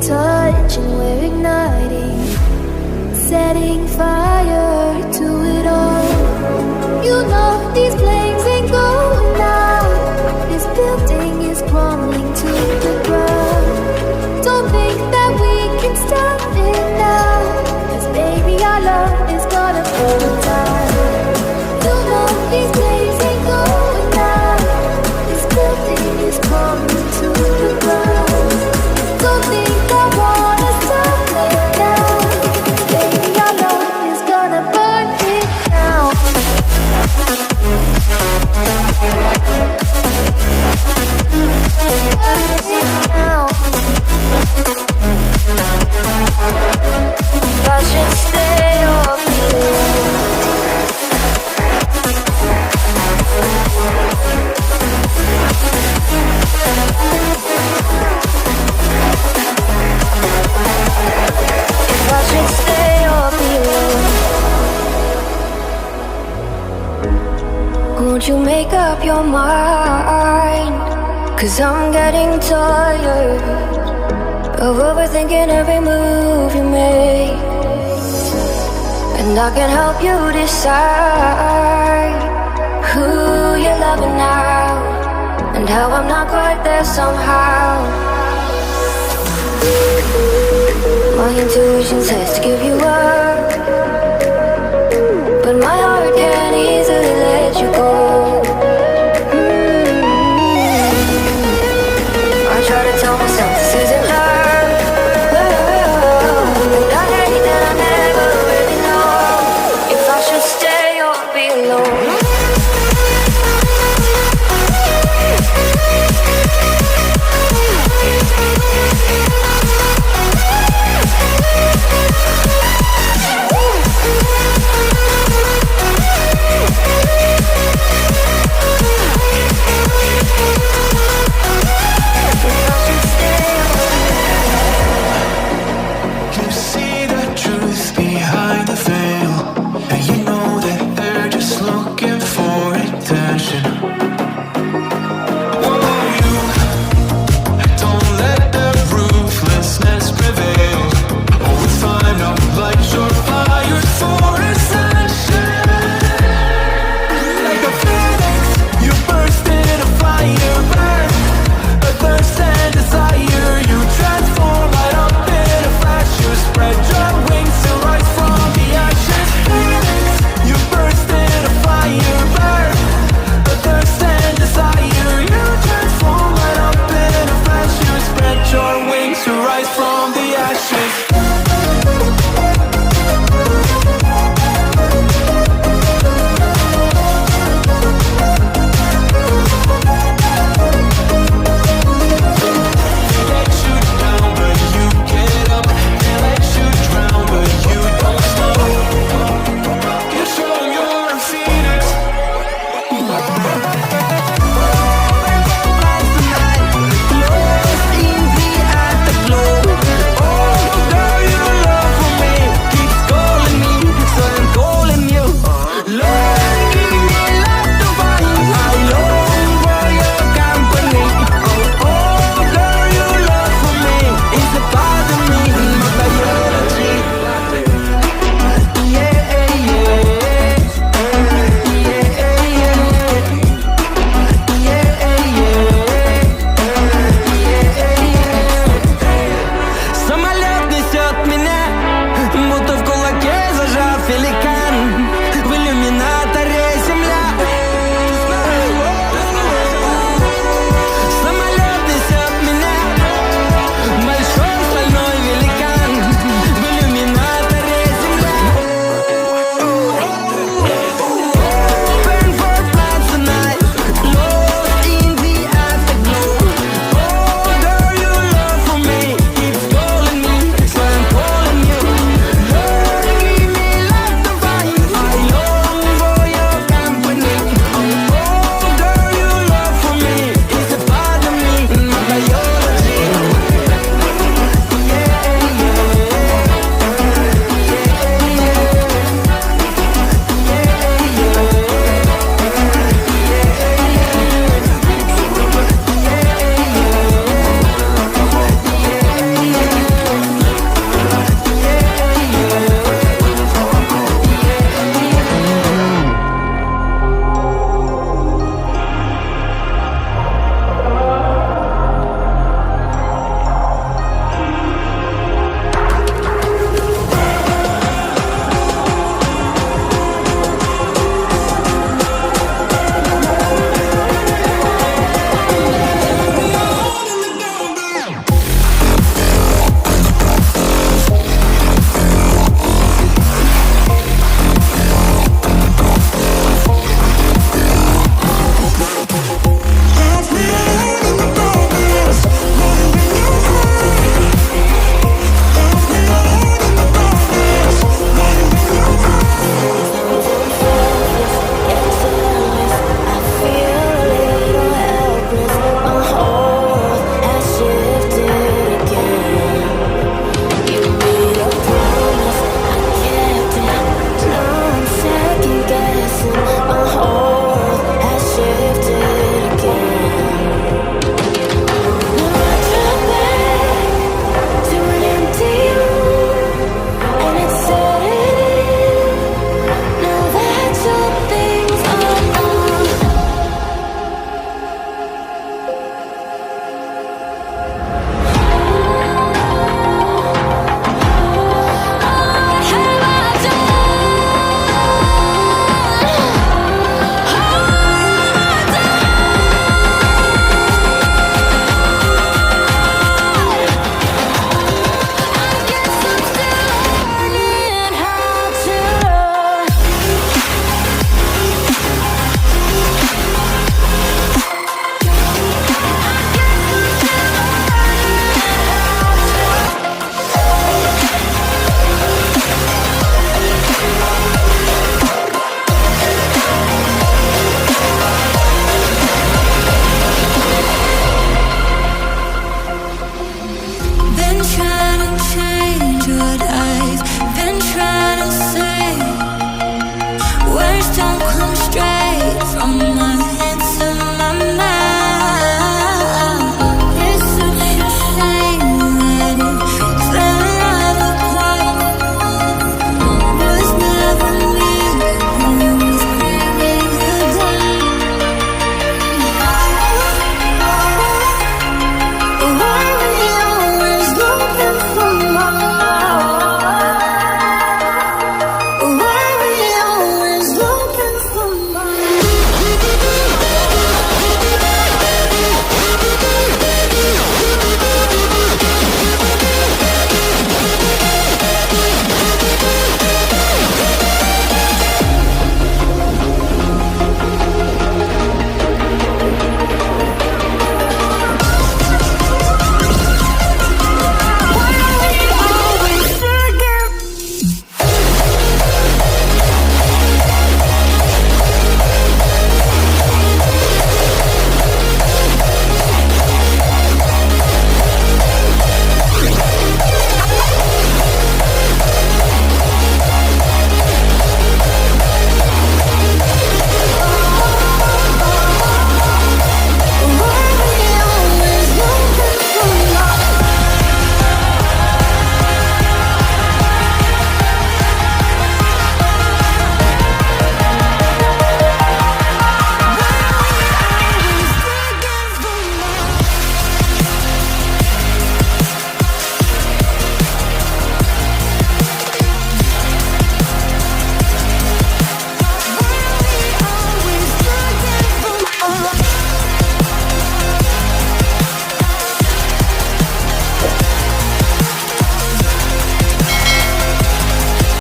touch and we're igniting, setting fire to it all. You know these flames ain't going out. This building is crumbling to the ground. Don't think that we can stop it now, 'cause baby our love is gonna burn down. You know these flames ain't going out. This building is crumbling to the ground. Don't think I wanna stop it now. Baby, our love is gonna burn it down. Burn it down. I should stay or be if I should stay or be alone. Won't you make up your mind? 'Cause I'm getting tired of overthinking every move you make. And I can help you decide who you're loving now, and how I'm not quite there somehow. My intuition says to give you up,